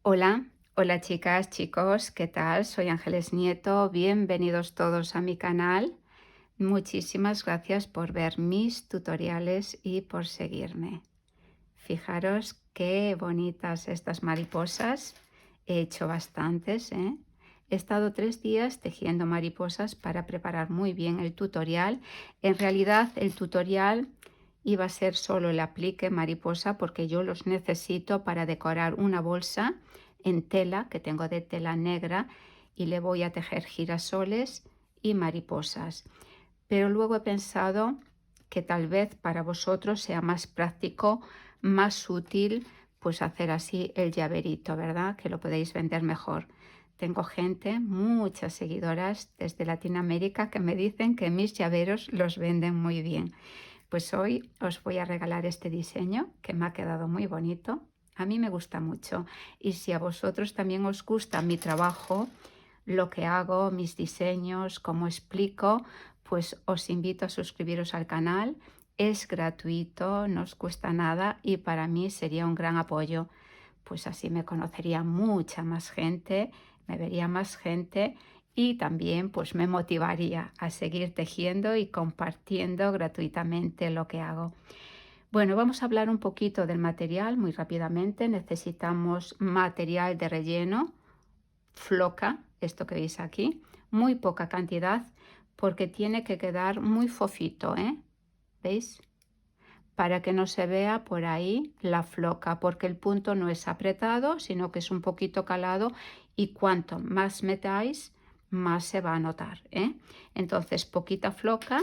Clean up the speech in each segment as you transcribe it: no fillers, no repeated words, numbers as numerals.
Hola, hola chicas, chicos, ¿qué tal? Soy Ángeles Nieto, bienvenidos todos a mi canal. Muchísimas gracias por ver mis tutoriales y por seguirme. Fijaros qué bonitas estas mariposas. He hecho bastantes, ¿eh? He estado 3 días tejiendo mariposas para preparar muy bien el tutorial. En realidad el tutorial iba a ser solo el aplique mariposa porque yo los necesito para decorar una bolsa en tela que tengo de tela negra y le voy a tejer girasoles y mariposas. Pero luego he pensado que tal vez para vosotros sea más práctico, más útil, pues hacer así el llaverito, ¿verdad? Que lo podéis vender mejor. Tengo gente, muchas seguidoras desde Latinoamérica que me dicen que mis llaveros los venden muy bien. Pues hoy os voy a regalar este diseño que me ha quedado muy bonito. A mí me gusta mucho y si a vosotros también os gusta mi trabajo, lo que hago, mis diseños, cómo explico, pues os invito a suscribiros al canal. Es gratuito, no os cuesta nada y para mí sería un gran apoyo. Pues así me conocería mucha más gente, me vería más gente y también pues me motivaría a seguir tejiendo y compartiendo gratuitamente lo que hago. Bueno, vamos a hablar un poquito del material muy rápidamente. Necesitamos material de relleno, floca, esto que veis aquí, muy poca cantidad porque tiene que quedar muy fofito, ¿eh? ¿Veis? Para que no se vea por ahí la floca, porque el punto no es apretado, sino que es un poquito calado y cuanto más metáis, más se va a notar, ¿eh? Entonces, poquita floca.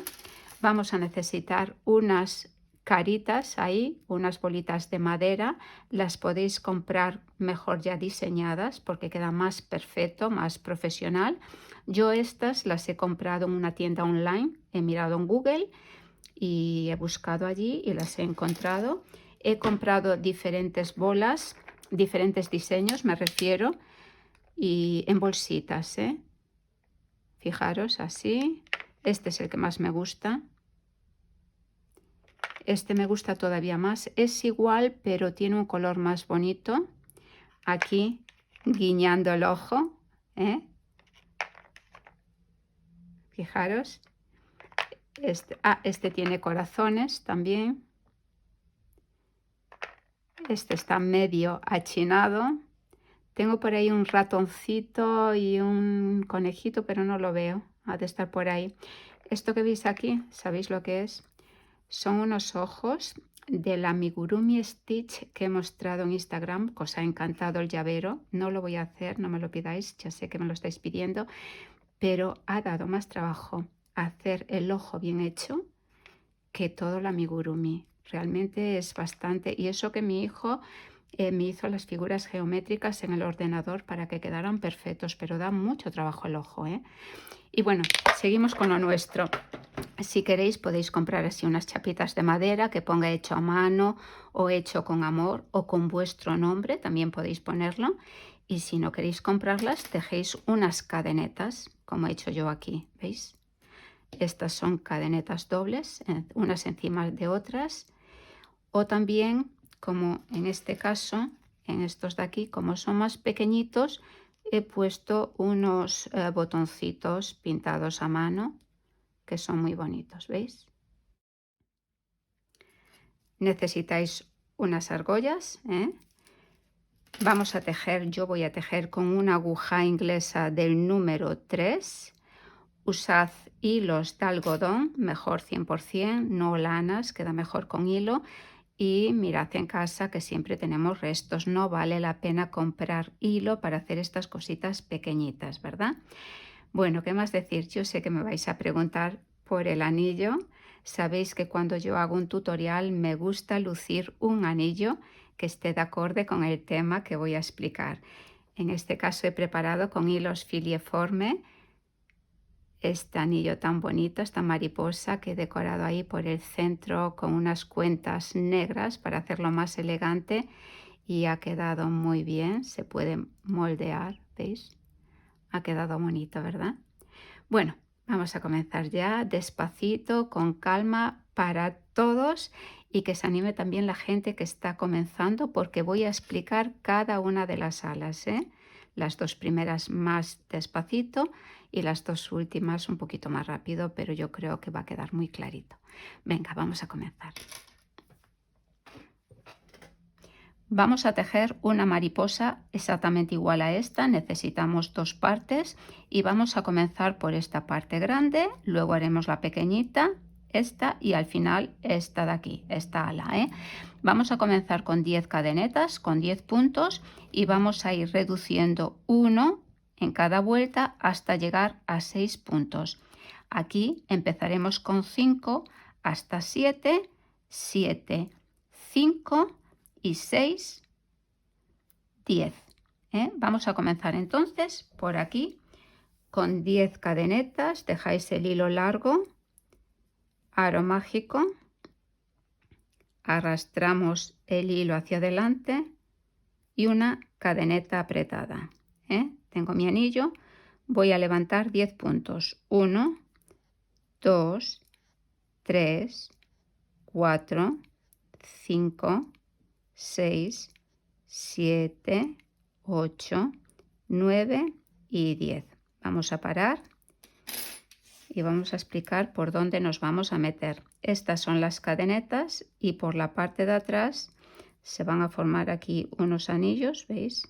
Vamos a necesitar unas caritas ahí, unas bolitas de madera. Las podéis comprar mejor ya diseñadas porque queda más perfecto, más profesional. Yo estas las he comprado en una tienda online, he mirado en Google y he buscado allí y las he encontrado. He comprado diferentes bolas, diferentes diseños, me refiero, y en bolsitas, ¿eh? Fijaros así. Este es el que más me gusta. Este me gusta todavía más. Es igual, pero tiene un color más bonito. Aquí, guiñando el ojo, ¿eh? Fijaros. Este tiene corazones también. Este está medio achinado. Tengo por ahí un ratoncito y un conejito, pero no lo veo. Ha de estar por ahí. Esto que veis aquí, ¿sabéis lo que es? Son unos ojos del amigurumi Stitch que he mostrado en Instagram, que os ha encantado el llavero. No lo voy a hacer, no me lo pidáis, ya sé que me lo estáis pidiendo, pero ha dado más trabajo hacer el ojo bien hecho que todo el amigurumi. Realmente es bastante, y eso que mi hijo me hizo las figuras geométricas en el ordenador para que quedaran perfectos, pero da mucho trabajo el ojo, ¿eh? Y bueno, seguimos con lo nuestro. Si queréis podéis comprar así unas chapitas de madera que ponga hecho a mano o hecho con amor o con vuestro nombre, también podéis ponerlo. Y si no queréis comprarlas, dejéis unas cadenetas, como he hecho yo aquí, ¿veis? Estas son cadenetas dobles, unas encima de otras. O también, como en este caso, en estos de aquí, como son más pequeñitos, he puesto unos botoncitos pintados a mano que son muy bonitos, ¿veis? Necesitáis unas argollas, ¿eh? Vamos a tejer, yo voy a tejer con una aguja inglesa del número 3. Usad hilos de algodón, mejor 100%, no lanas, queda mejor con hilo. Y mirad en casa que siempre tenemos restos, no vale la pena comprar hilo para hacer estas cositas pequeñitas, ¿verdad? Bueno, ¿qué más decir? Yo sé que me vais a preguntar por el anillo. Sabéis que cuando yo hago un tutorial me gusta lucir un anillo que esté de acorde con el tema que voy a explicar. En este caso he preparado con hilos filiforme este anillo tan bonito, esta mariposa que he decorado ahí por el centro con unas cuentas negras para hacerlo más elegante y ha quedado muy bien, se puede moldear, ¿veis? Ha quedado bonito, ¿verdad? Bueno, vamos a comenzar ya despacito, con calma para todos y que se anime también la gente que está comenzando, porque voy a explicar cada una de las alas, ¿eh? Las dos primeras más despacito y las dos últimas un poquito más rápido, pero yo creo que va a quedar muy clarito. Venga, vamos a comenzar. Vamos a tejer una mariposa exactamente igual a esta, necesitamos dos partes y vamos a comenzar por esta parte grande, luego haremos la pequeñita, esta y al final esta de aquí, esta ala, ¿eh? Vamos a comenzar con 10 cadenetas, con 10 puntos y vamos a ir reduciendo uno en cada vuelta hasta llegar a 6 puntos. Aquí empezaremos con 5 hasta 7, 7, 5 y 6, 10. Vamos a comenzar entonces por aquí con 10 cadenetas, dejáis el hilo largo, aro mágico, arrastramos el hilo hacia adelante y una cadeneta apretada. Tengo mi anillo, voy a levantar 10 puntos, 1, 2, 3, 4, 5, 6, 7, 8, 9 y 10. Vamos a parar y vamos a explicar por dónde nos vamos a meter. Estas son las cadenetas y por la parte de atrás se van a formar aquí unos anillos, ¿veis?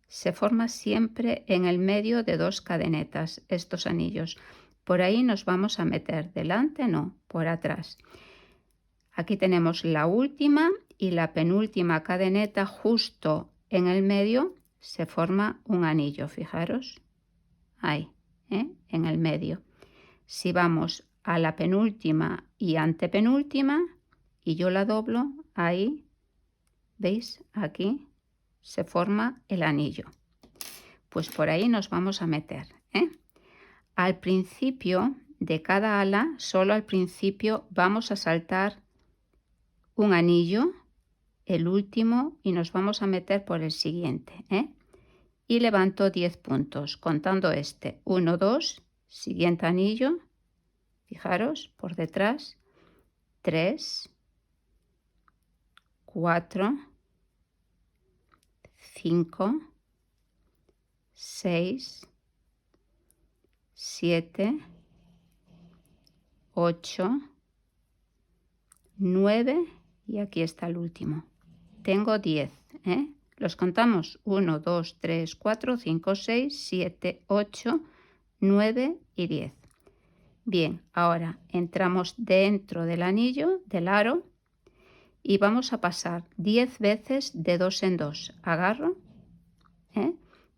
Se forma siempre en el medio de dos cadenetas estos anillos. Por ahí nos vamos a meter, delante no, por atrás. Aquí tenemos la última y la penúltima cadeneta, justo en el medio se forma un anillo, fijaros, ahí, en el medio. Si vamos a la penúltima y antepenúltima y yo la doblo, ahí, ¿veis? Aquí se forma el anillo. Pues por ahí nos vamos a meter, Al principio de cada ala, solo al principio vamos a saltar un anillo, el último, y nos vamos a meter por el siguiente, y levanto 10 puntos contando este, 1, 2, siguiente anillo, fijaros por detrás, 3, 4, 5, 6, 7, 8, 9 y aquí está el último. Tengo 10, los contamos, 1, 2, 3, 4, 5, 6, 7, 8, 9 y 10. Bien, ahora entramos dentro del anillo, del aro, y vamos a pasar 10 veces de 2 en 2. Agarro,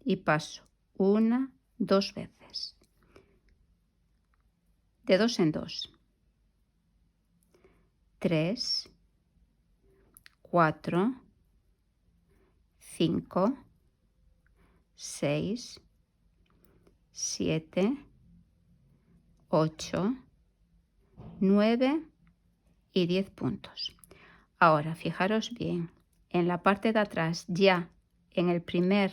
y paso 1, 2 veces. De 2 en 2. 3, 4, 5, 6, 7, 8, 9 y 10 puntos. Ahora, fijaros bien, en la parte de atrás, ya en el primer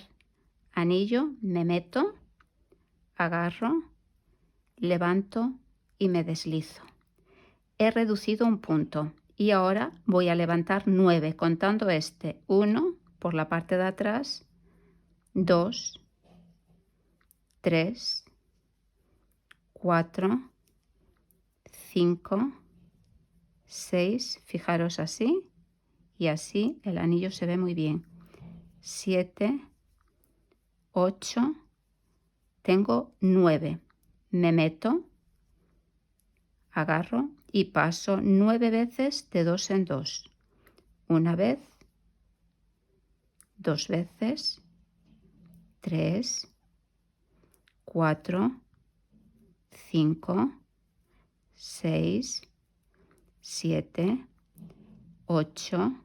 anillo, me meto, agarro, levanto y me deslizo. He reducido un punto y ahora voy a levantar 9, contando este, 1 por la parte de atrás, 2, 3, 4, 5, 6, fijaros así, y así el anillo se ve muy bien. 7, 8, tengo 9, me meto, agarro y paso 9 veces de 2 en 2. Una vez, 2 veces, 3, 4, 5, 6, 7, 8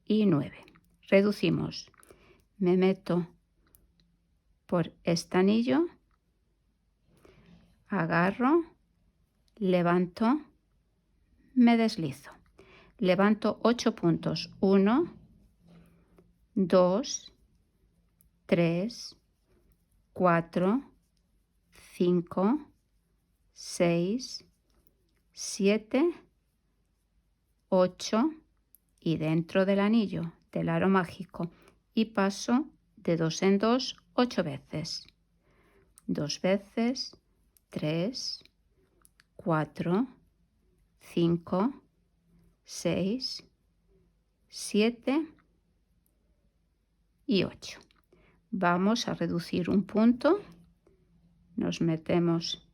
y 9. Reducimos. Me meto por este anillo, agarro, levanto, me deslizo. Levanto 8 puntos. 1, 2, 3, 4, 5, 6, 7, 8 y dentro del anillo del aro mágico y paso de 2 en 2 8 veces. 2 veces, 3, 4, 5, 6, 7 y 8. Vamos a reducir un punto. Nos metemos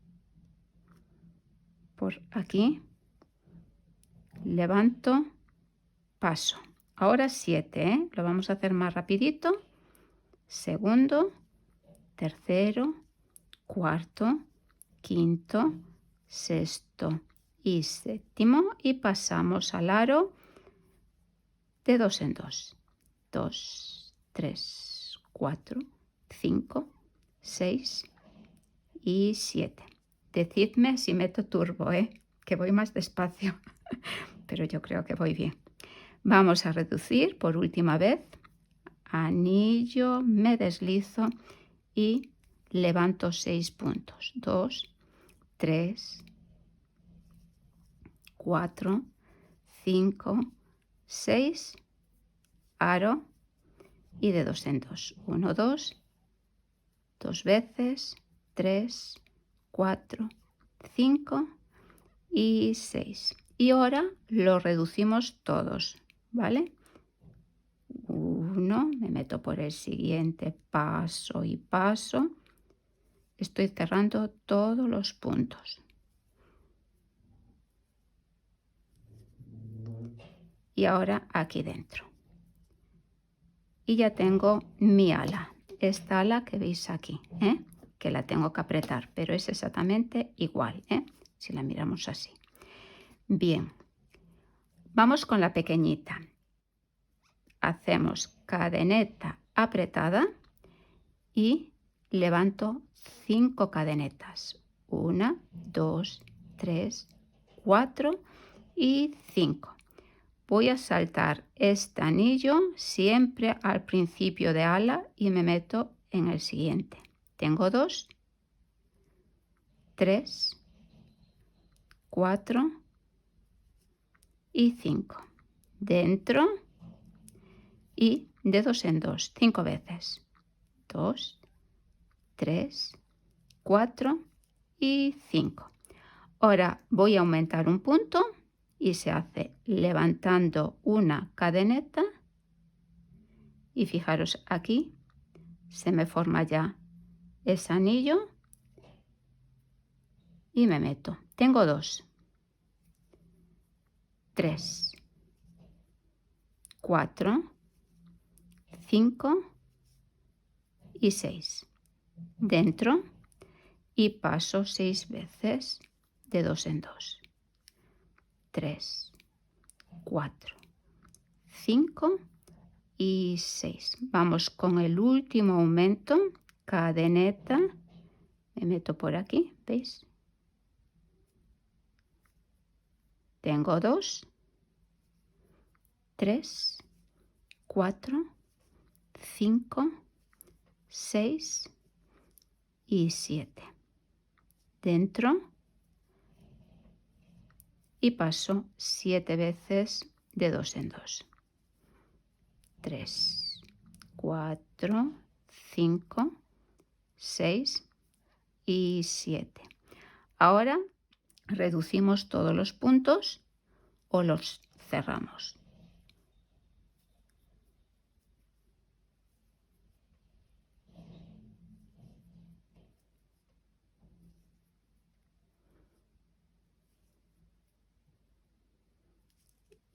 por aquí, levanto, paso. Ahora 7, ¿eh? Lo vamos a hacer más rapidito. Segundo, tercero, cuarto, quinto, sexto y séptimo y pasamos al aro de 2 en 2. 2, 3, 4, 5, 6 y 7. Decidme si meto turbo, que voy más despacio, pero yo creo que voy bien. Vamos a reducir por última vez. Anillo, me deslizo y levanto 6 puntos. 2, 3, 4, 5, 6, aro y de 2 en 2. 1, 2, 2 veces, 3, 4, 5 y 6. Y ahora lo reducimos todos, ¿vale? 1, me meto por el siguiente, paso y paso. Estoy cerrando todos los puntos. Y ahora aquí dentro. Y ya tengo mi ala. Esta ala que veis aquí, que la tengo que apretar, pero es exactamente igual, si la miramos así. Bien, vamos con la pequeñita. Hacemos cadeneta apretada y levanto 5 cadenetas. 1, 2, 3, 4 y 5. Voy a saltar este anillo siempre al principio de ala y me meto en el siguiente. Tengo 2, 3, 4 y 5. Dentro y de 2 en 2, 5 veces. 2, 3, 4 y 5. Ahora voy a aumentar un punto y se hace levantando una cadeneta y fijaros aquí se me forma ya ese anillo y me meto. Tengo 2, 3, 4, 5 y 6 dentro y paso 6 veces de 2 en 2. 3, 4, 5 y 6. Vamos con el último aumento, cadeneta, me meto por aquí, ¿veis? Tengo 2, 3, 4, 5, 6 y 7. Dentro y paso 7 veces de 2 en 2. 3, 4, 5, 6 y 7. Ahora reducimos todos los puntos o los cerramos.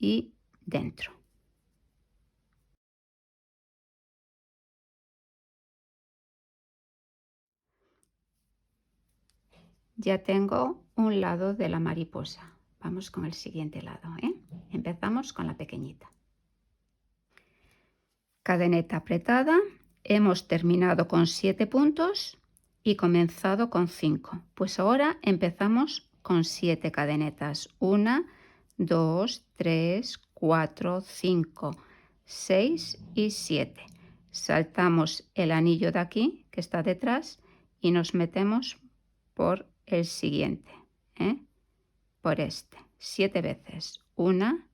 Y dentro. Ya tengo un lado de la mariposa. Vamos con el siguiente lado, Empezamos con la pequeñita. Cadeneta apretada. Hemos terminado con 7 puntos y comenzado con 5. Pues ahora empezamos con 7 cadenetas. 1, 2, 3, 4, 5, 6 y 7. Saltamos el anillo de aquí que está detrás y nos metemos por el siguiente, por este. 7 veces. 1,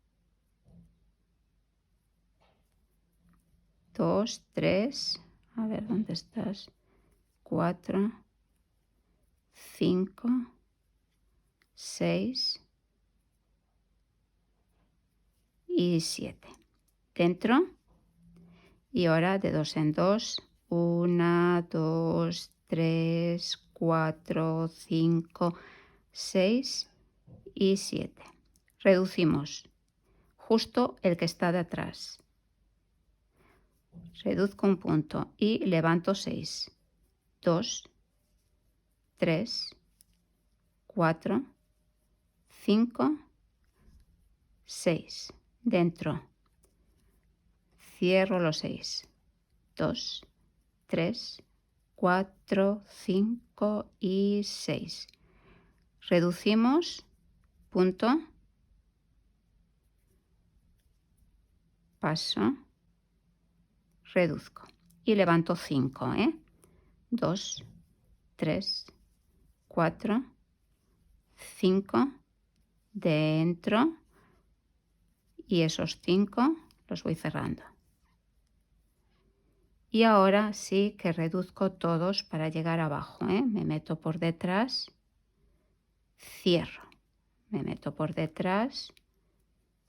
2, 3, a ver dónde estás, 4, 5, 6 y 7. Dentro. Y ahora de 2 en 2, 1, 2, 3, 4, 5, 6 y 7. Reducimos justo el que está de atrás. Reduzco un punto y levanto 6. 2, 3, 4, 5, 6. Dentro. Cierro los 6. 2, 3, 4, 5 y 6. Reducimos, punto, paso, reduzco y levanto 5, 2, 3, 4, 5, dentro, y esos 5 los voy cerrando. Y ahora sí que reduzco todos para llegar abajo, me meto por detrás, cierro, me meto por detrás,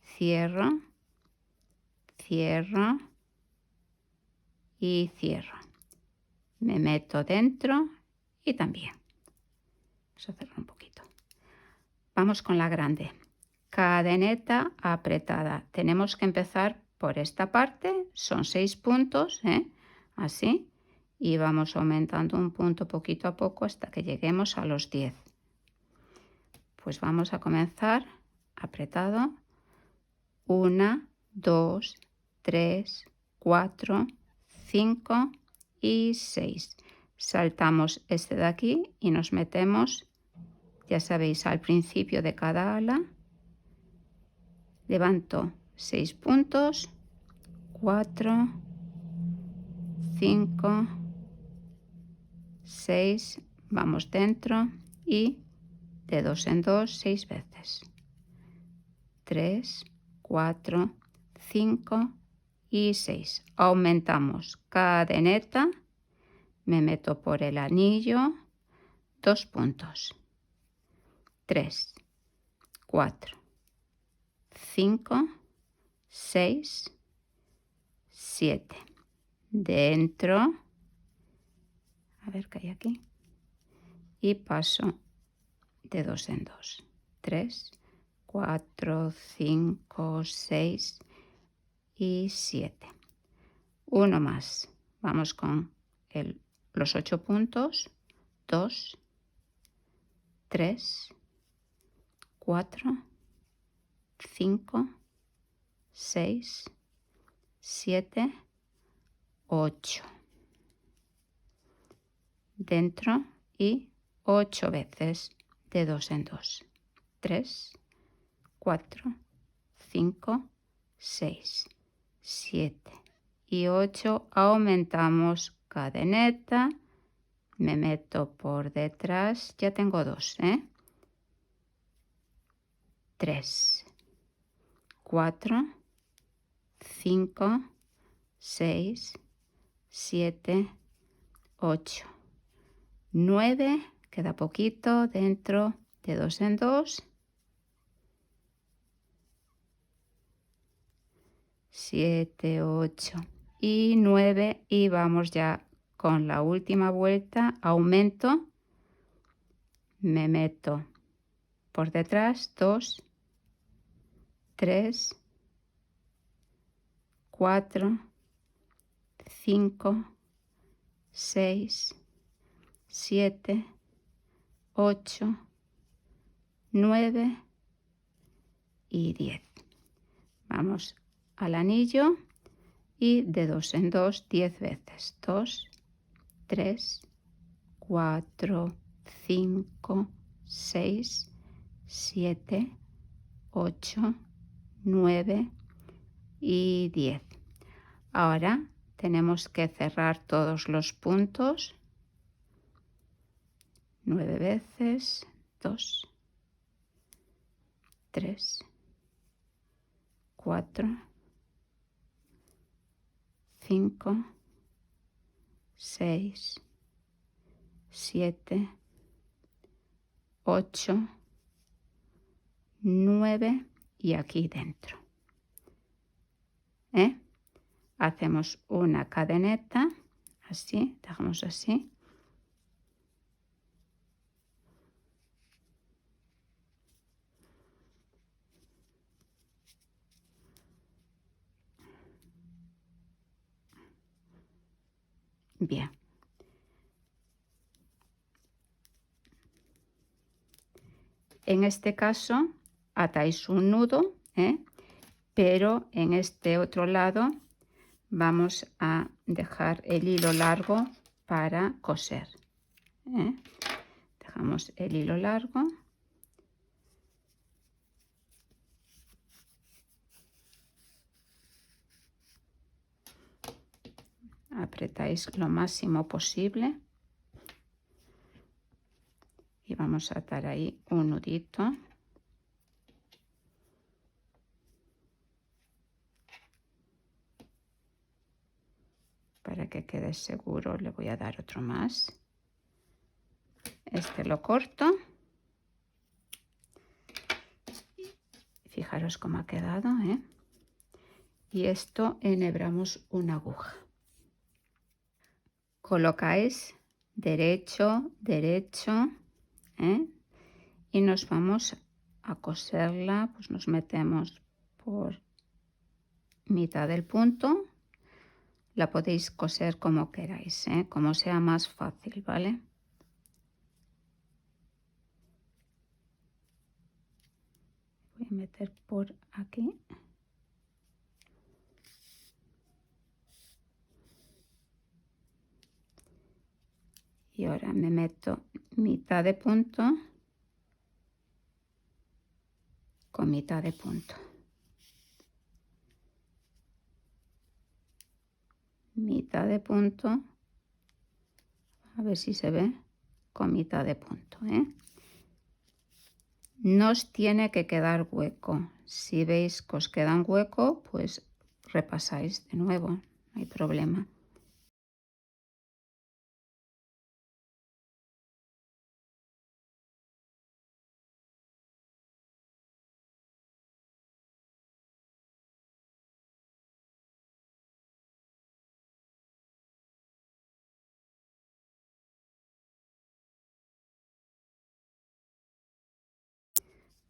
cierro, cierro y cierro. Me meto dentro y también. Vamos a cerrar un poquito. Vamos con la grande. Cadeneta apretada. Tenemos que empezar por esta parte. Son 6 puntos, así. Y vamos aumentando un punto poquito a poco hasta que lleguemos a los 10. Pues vamos a comenzar apretado. 1, 2, 3, 4, 5 y 6. Saltamos este de aquí y nos metemos, ya sabéis, al principio de cada ala. Levanto 6 puntos, 4, 5, 6, vamos dentro y de 2 en 2, 6 veces. 3, 4, 5 y 6. Aumentamos cadeneta, me meto por el anillo, 2 puntos. 3, 4, 5, 6, 7. Dentro, a ver qué hay aquí, y paso de 2 en 2. 3, 4, 5, 6 y 7. Uno más. Vamos con los 8 puntos. 2, 3, 4, 5, 6, 7, 8. Dentro y 8 veces de 2 en 2. 3, 4, 5, 6, 7 y 8. Aumentamos cadeneta, me meto por detrás, ya tengo 2, 3, 4, 5, 6, 7, 8, 9, queda poquito dentro de 2 en 2, 7, 8 y 9 y vamos ya con la última vuelta. Aumento, me meto por detrás, 2, 3, 4, 5, 6, 7, 8, 9 y 10. Vamos al anillo y de 2 en 2, 10 veces. 2, 3, 4, 5, 6, 7, 8, 9 y 10. Ahora tenemos que cerrar todos los puntos 9 veces. 2, 3, 4, 5, 6, 7, 8, 9 y aquí dentro. Hacemos una cadeneta, así, dejamos así. Bien. En este caso atáis un nudo, pero en este otro lado vamos a dejar el hilo largo para coser. Dejamos el hilo largo. Apretáis lo máximo posible y vamos a atar ahí un nudito. Para que quede seguro le voy a dar otro más. Este lo corto. Fijaros cómo ha quedado, Y esto enhebramos una aguja. Colocáis derecho, derecho, y nos vamos a coserla, pues nos metemos por mitad del punto. La podéis coser como queráis, como sea más fácil, ¿vale? Voy a meter por aquí. Y ahora me meto mitad de punto con mitad de punto. Mitad de punto, a ver si se ve, con mitad de punto, No os tiene que quedar hueco. Si veis que os queda un hueco, pues repasáis de nuevo, no hay problema.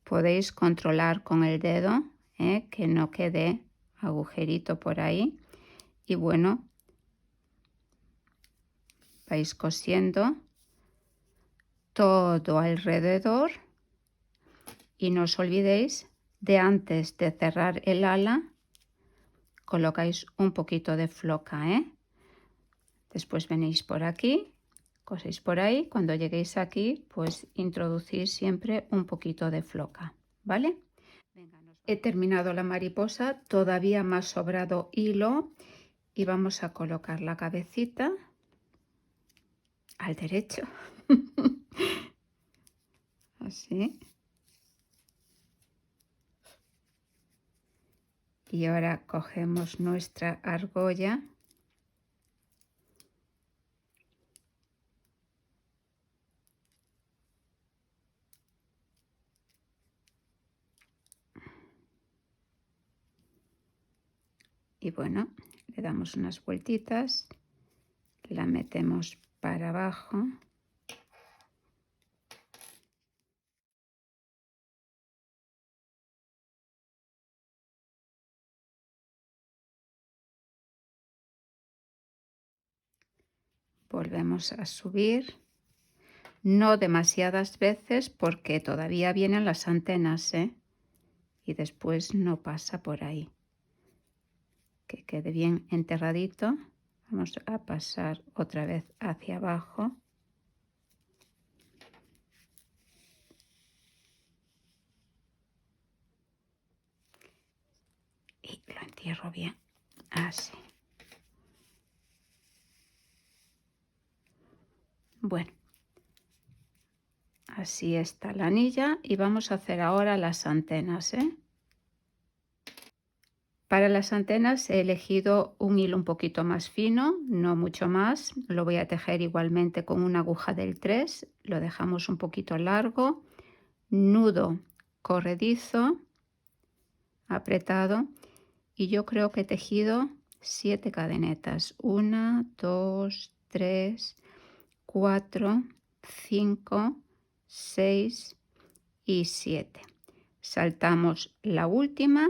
Podéis controlar con el dedo, que no quede agujerito por ahí. Y bueno, vais cosiendo todo alrededor y no os olvidéis de, antes de cerrar el ala, colocáis un poquito de floca, Después venís por aquí, coséis por ahí. Cuando lleguéis aquí, pues introducís siempre un poquito de floca, ¿vale? He terminado la mariposa, todavía me ha sobrado hilo y vamos a colocar la cabecita al derecho. Así. Y ahora cogemos nuestra argolla y bueno, le damos unas vueltitas, la metemos para abajo. Volvemos a subir, no demasiadas veces porque todavía vienen las antenas, y después no pasa por ahí. Que quede bien enterradito. Vamos a pasar otra vez hacia abajo. Y lo entierro bien, así. Bueno, así está la anilla y vamos a hacer ahora las antenas, Para las antenas he elegido un hilo un poquito más fino, no mucho más. Lo voy a tejer igualmente con una aguja del 3. Lo dejamos un poquito largo. Nudo corredizo, apretado. Y yo creo que he tejido 7 cadenetas. 1, 2, 3, 4, 5, 6 y 7. Saltamos la última,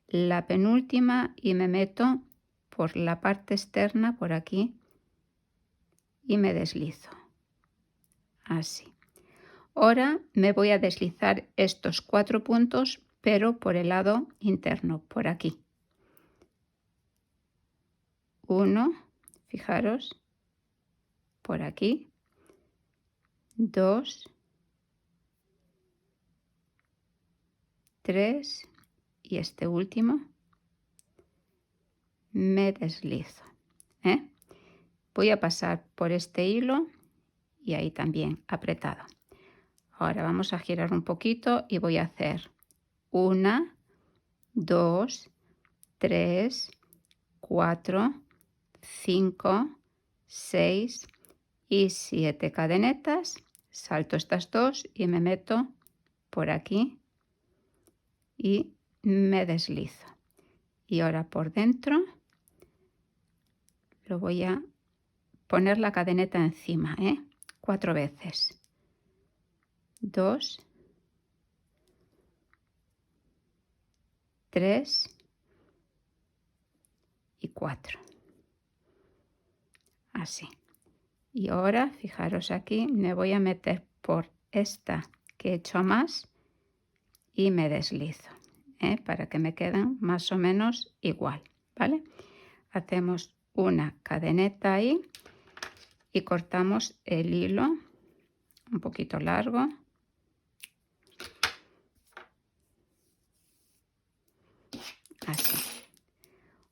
la penúltima y me meto por la parte externa por aquí y me deslizo así. Ahora me voy a deslizar estos 4 puntos pero por el lado interno, por aquí. 1, fijaros, por aquí, 2, 3 y este último me deslizo, ¿eh? Voy a pasar por este hilo y ahí también apretado. Ahora vamos a girar un poquito y voy a hacer 1, 2, 3, 4, 5, 6 y 7 cadenetas. Salto estas dos y me meto por aquí y me deslizo. Y ahora por dentro lo voy a poner la cadeneta encima, 4 veces. 2, 3 y 4. Así. Y ahora, fijaros aquí, me voy a meter por esta que he hecho a más y me deslizo, para que me queden más o menos igual, ¿vale? Hacemos una cadeneta ahí y cortamos el hilo un poquito largo. Así.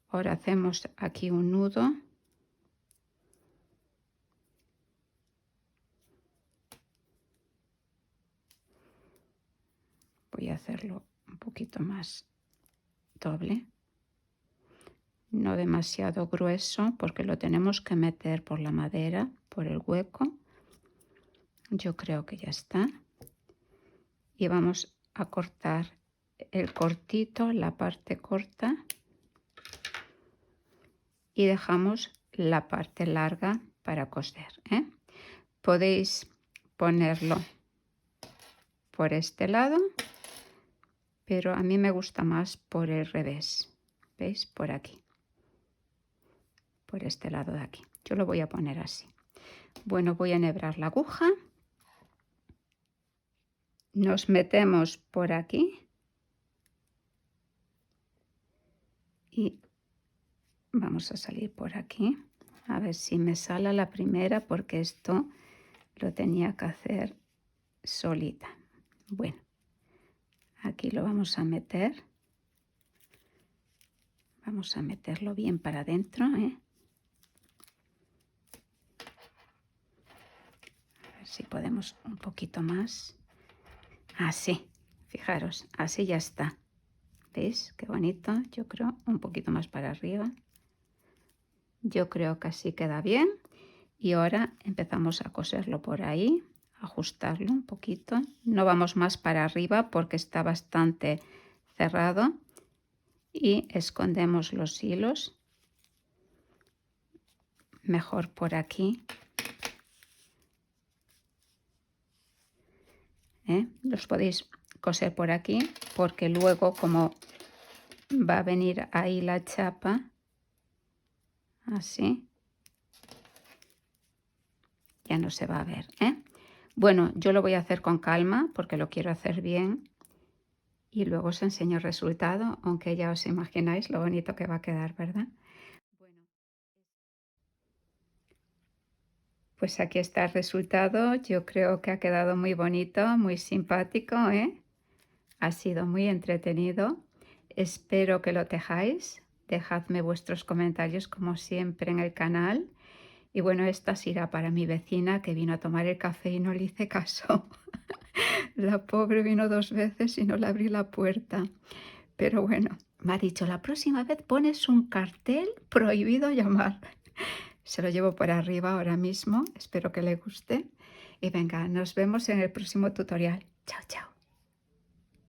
Ahora hacemos aquí un nudo. Voy a hacerlo un poquito más doble. No demasiado grueso porque lo tenemos que meter por la madera, por el hueco. Yo creo que ya está. Y vamos a cortar el cortito, la parte corta. Y dejamos la parte larga para coser, Podéis ponerlo por este lado, pero a mí me gusta más por el revés. ¿Veis? Por aquí. Por este lado de aquí. Yo lo voy a poner así. Bueno, voy a enhebrar la aguja. Nos metemos por aquí. Y vamos a salir por aquí. A ver si me sale la primera porque esto lo tenía que hacer solita. Bueno, aquí lo vamos a meter. Vamos a meterlo bien para adentro, A ver si podemos un poquito más. Así, fijaros, así ya está. ¿Veis? Qué bonito. Yo creo un poquito más para arriba. Yo creo que así queda bien. Y ahora empezamos a coserlo por ahí, ajustarlo un poquito. No vamos más para arriba porque está bastante cerrado. Y escondemos los hilos. Mejor por aquí. Los podéis coser por aquí porque luego como va a venir ahí la chapa, así, ya no se va a ver, Bueno, yo lo voy a hacer con calma porque lo quiero hacer bien y luego os enseño el resultado, aunque ya os imagináis lo bonito que va a quedar, ¿verdad? Bueno, pues aquí está el resultado. Yo creo que ha quedado muy bonito, muy simpático, Ha sido muy entretenido. Espero que lo tejáis. Dejadme vuestros comentarios como siempre en el canal. Y bueno, esta será para mi vecina que vino a tomar el café y no le hice caso. La pobre vino 2 veces y no le abrí la puerta. Pero bueno, Me ha dicho, la próxima vez pones un cartel prohibido llamar. Se lo llevo por arriba ahora mismo, espero que le guste. Y venga, nos vemos en el próximo tutorial. Chao, chao.